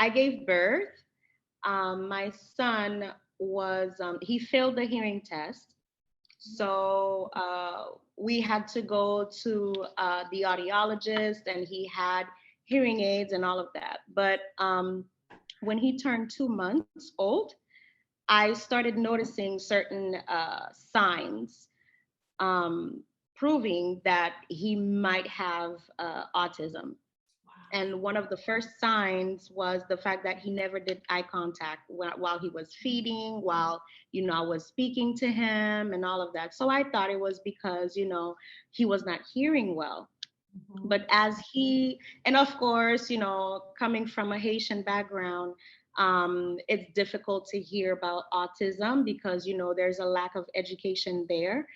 I gave birth. My son he failed the hearing test. So we had to go to the audiologist, and he had hearing aids and all of that. But when he turned 2 months old, I started noticing certain signs um, proving that he might have autism. And one of the first signs was the fact that he never did eye contact while he was feeding, while, I was speaking to him and all of that. So I thought it was because, he was not hearing well. But and of course, coming from a Haitian background, it's difficult to hear about autism because, there's a lack of education there.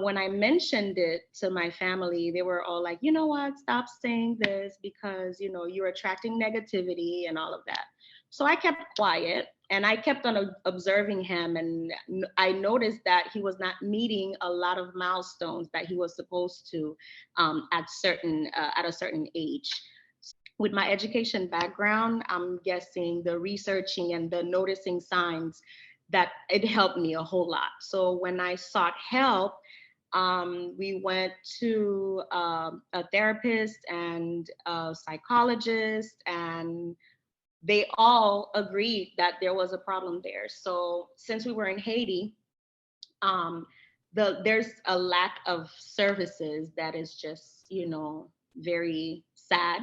When I mentioned it to my family, they were all like, you know what, stop saying this because, you're attracting negativity and all of that. So I kept quiet and I kept on observing him. And I noticed that he was not meeting a lot of milestones that he was supposed to at a certain age. With my education background, I'm guessing the researching and the noticing signs that it helped me a whole lot. So when I sought help, we went to a therapist and a psychologist, and they all agreed that there was a problem there. So since we were in Haiti, um, there's a lack of services that is just, very sad.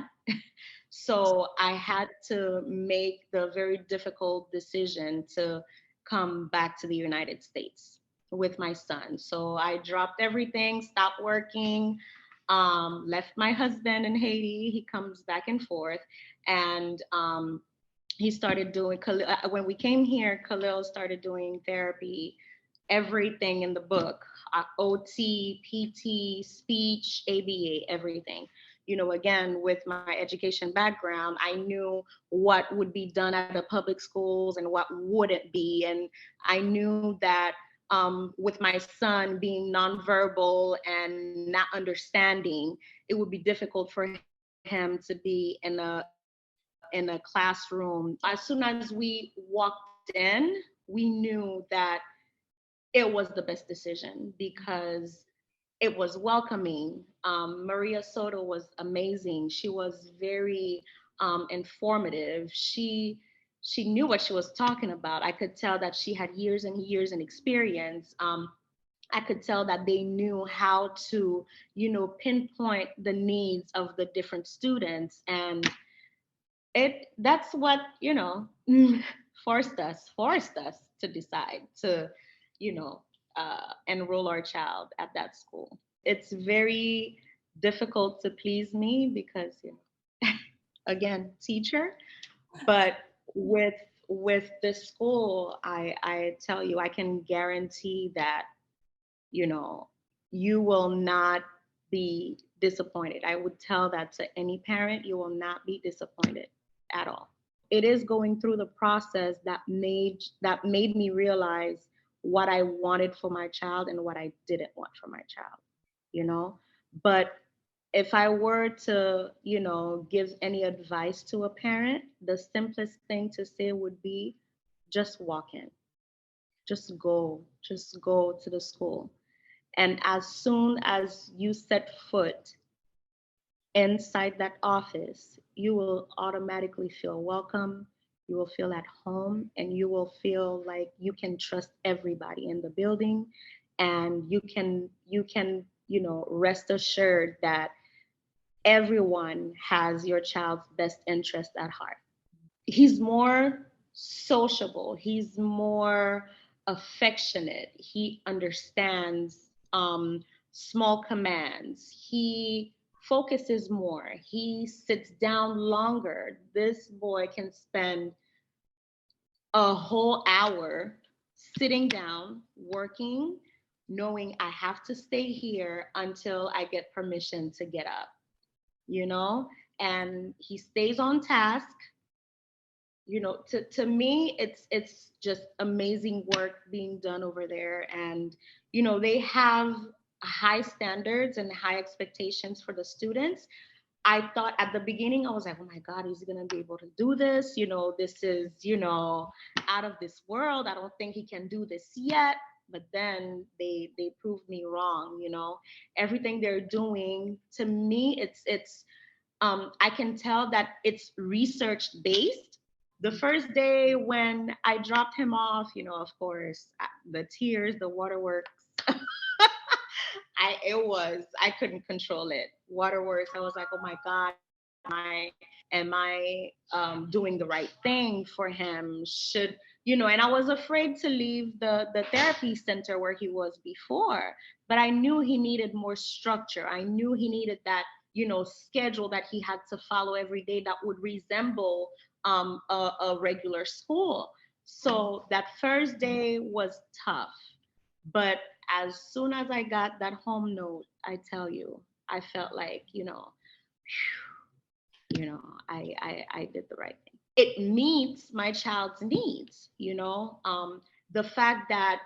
So I had to make the very difficult decision to come back to the United States with my son. So I dropped everything, stopped working, left my husband in Haiti. He comes back and forth. And he started doing, when we came here, Khalil started doing therapy, everything in the book, OT, PT, speech, ABA, everything. Again, with my education background, I knew what would be done at the public schools and what wouldn't be. And I knew that with my son being nonverbal and not understanding, it would be difficult for him to be in a classroom. As soon as we walked in, we knew that it was the best decision because it was welcoming. Maria Soto was amazing. She was very informative. She knew what she was talking about. I could tell that she had years and years in experience. I could tell that they knew how to, pinpoint the needs of the different students. And that's what, forced us to decide to, you know, enroll our child at that school. It's very difficult to please me because, again, teacher, but with with this school, I tell you, I can guarantee that, you know, you will not be disappointed. I would tell that to any parent, you will not be disappointed at all. It is going through the process that made me realize what I wanted for my child and what I didn't want for my child, you know? But if I were to, give any advice to a parent, the simplest thing to say would be just walk in, just go to the school. And as soon as you set foot inside that office, you will automatically feel welcome. You will feel at home, and you will feel like you can trust everybody in the building, and you can rest assured that everyone has your child's best interest at heart. He's more sociable, he's more affectionate, he understands small commands, he focuses more, he sits down longer. This boy can spend a whole hour sitting down working, knowing I have to stay here until I get permission to get up, you know and he stays on task. To me, it's just amazing work being done over there. And they have high standards and high expectations for the students. I thought at the beginning, I was like, oh my God, is he going to be able to do this? This is, out of this world. I don't think he can do this yet. But then they proved me wrong. Everything they're doing, to me, it's I can tell that it's research based. The first day when I dropped him off, of course, the tears, the waterworks, I couldn't control it. Waterworks, I was like, oh my God, am I doing the right thing for him? And I was afraid to leave the therapy center where he was before, but I knew he needed more structure. I knew he needed that, schedule that he had to follow every day that would resemble a regular school. So that first day was tough. But as soon as I got that home note, I tell you, I felt like, I did the right thing. It meets my child's needs, the fact that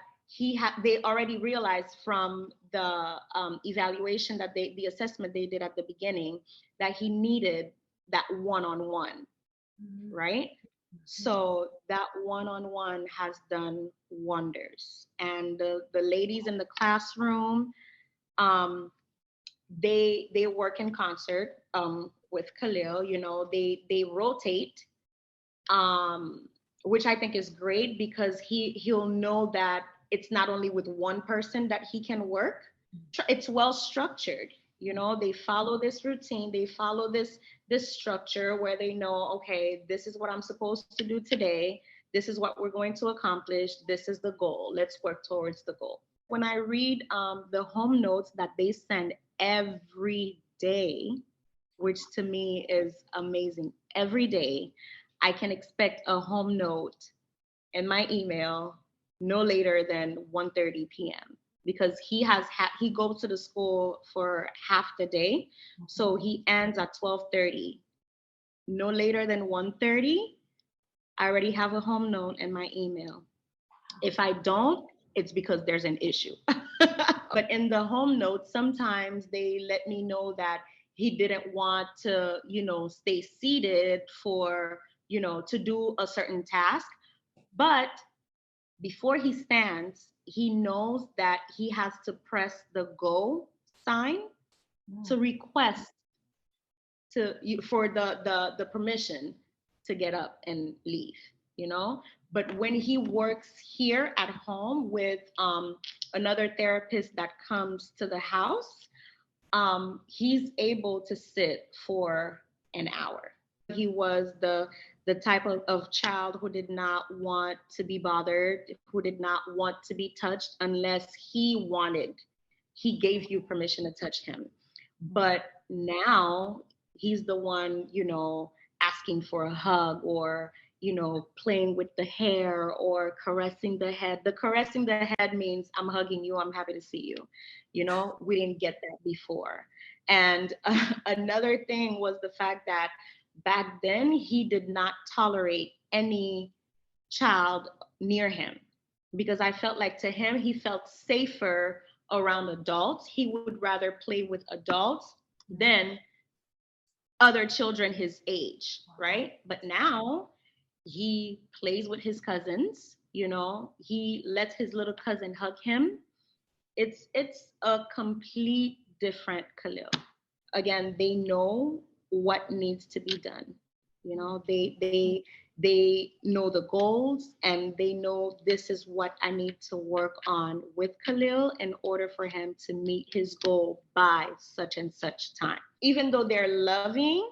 they already realized from the evaluation that the assessment they did at the beginning, that he needed that one-on-one, right? So that one-on-one has done wonders. And the ladies in the classroom, they work in concert with Khalil. They rotate, which I think is great, because he'll know that it's not only with one person that he can work. It's well structured. They follow this routine, they follow this structure where they know, okay, this is what I'm supposed to do today, this is what we're going to accomplish, this is the goal, let's work towards the goal. When I read the home notes that they send every day, which to me is amazing, every day I can expect a home note in my email no later than 1:30 p.m. because he goes to the school for half the day, so he ends at 12:30. No later than 1:30, I already have a home note in my email. If I don't, it's because there's an issue. But in the home note, sometimes they let me know that he didn't want to, stay seated for, to do a certain task. But before he stands, he knows that he has to press the go sign to request for the permission to get up and leave, But when he works here at home with another therapist that comes to the house, he's able to sit for an hour. He was the type of child who did not want to be bothered, who did not want to be touched unless he gave you permission to touch him. But now he's the one, asking for a hug, or, playing with the hair or caressing the head. The caressing the head means I'm hugging you, I'm happy to see you. We didn't get that before. And another thing was the fact that back then he did not tolerate any child near him, because I felt like to him, he felt safer around adults. He would rather play with adults than other children his age, right? But now he plays with his cousins, he lets his little cousin hug him. It's a complete different Khalil. Again, they know what needs to be done. They know the goals, and they know this is what I need to work on with Khalil in order for him to meet his goal by such and such time. Even though they're loving,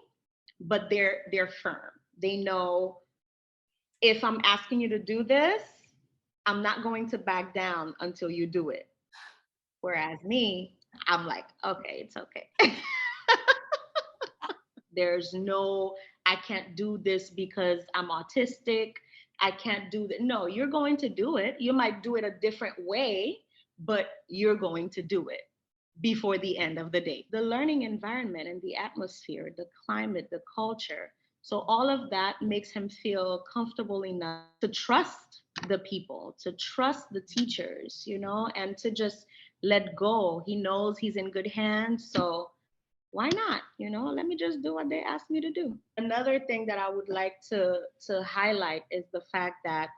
but they're firm. They know, if I'm asking you to do this, I'm not going to back down until you do it. Whereas me, I'm like, okay, it's okay. There's no, I can't do this because I'm autistic. I can't do that. No, you're going to do it. You might do it a different way, but you're going to do it before the end of the day. The learning environment and the atmosphere, the climate, the culture. So all of that makes him feel comfortable enough to trust the people, to trust the teachers, and to just let go. He knows he's in good hands. So why not? Let me just do what they asked me to do. Another thing that I would like to highlight is the fact that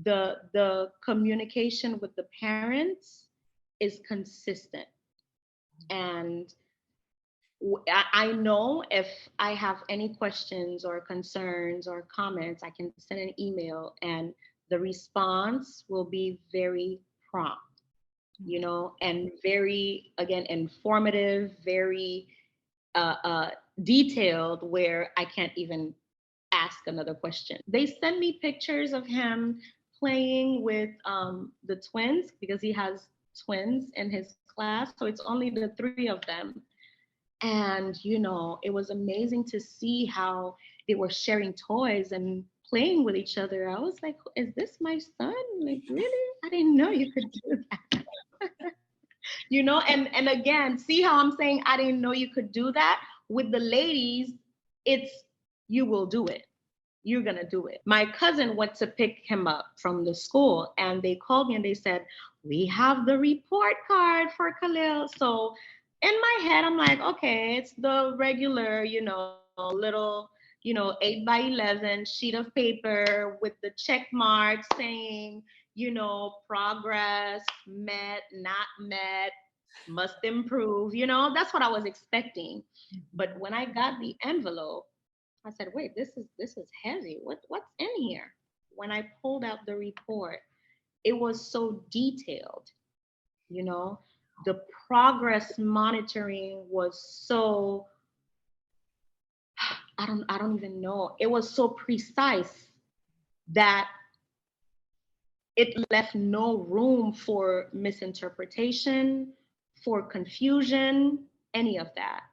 the communication with the parents is consistent. And I know if I have any questions or concerns or comments, I can send an email and the response will be very prompt, and very, again, informative, very detailed, where I can't even ask another question. They send me pictures of him playing with the twins, because he has twins in his class. So it's only the three of them. And, it was amazing to see how they were sharing toys and playing with each other. I was like, is this my son? Like, really? I didn't know you could do that. And again, see how I'm saying I didn't know you could do that? With the ladies, it's you will do it. You're going to do it. My cousin went to pick him up from the school, and they called me and they said, we have the report card for Khalil. So in my head, I'm like, okay, it's the regular, little, 8x11 sheet of paper with the check mark saying, progress, met, not met, must improve. That's what I was expecting. But when I got the envelope, I said, wait, this is heavy. What's in here? When I pulled out the report, it was so detailed, the progress monitoring was so, I don't even know. It was so precise that it left no room for misinterpretation, for confusion, any of that.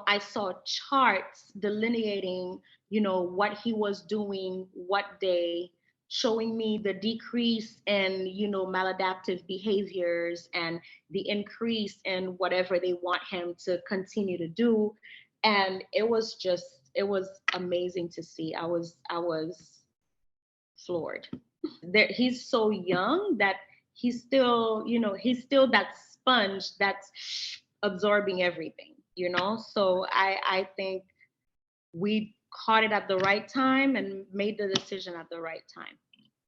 I saw charts delineating, what he was doing, what day, showing me the decrease in, maladaptive behaviors and the increase in whatever they want him to continue to do. And it was amazing to see. I was floored. He's so young that he's still that sponge that's absorbing everything. So I think we caught it at the right time and made the decision at the right time.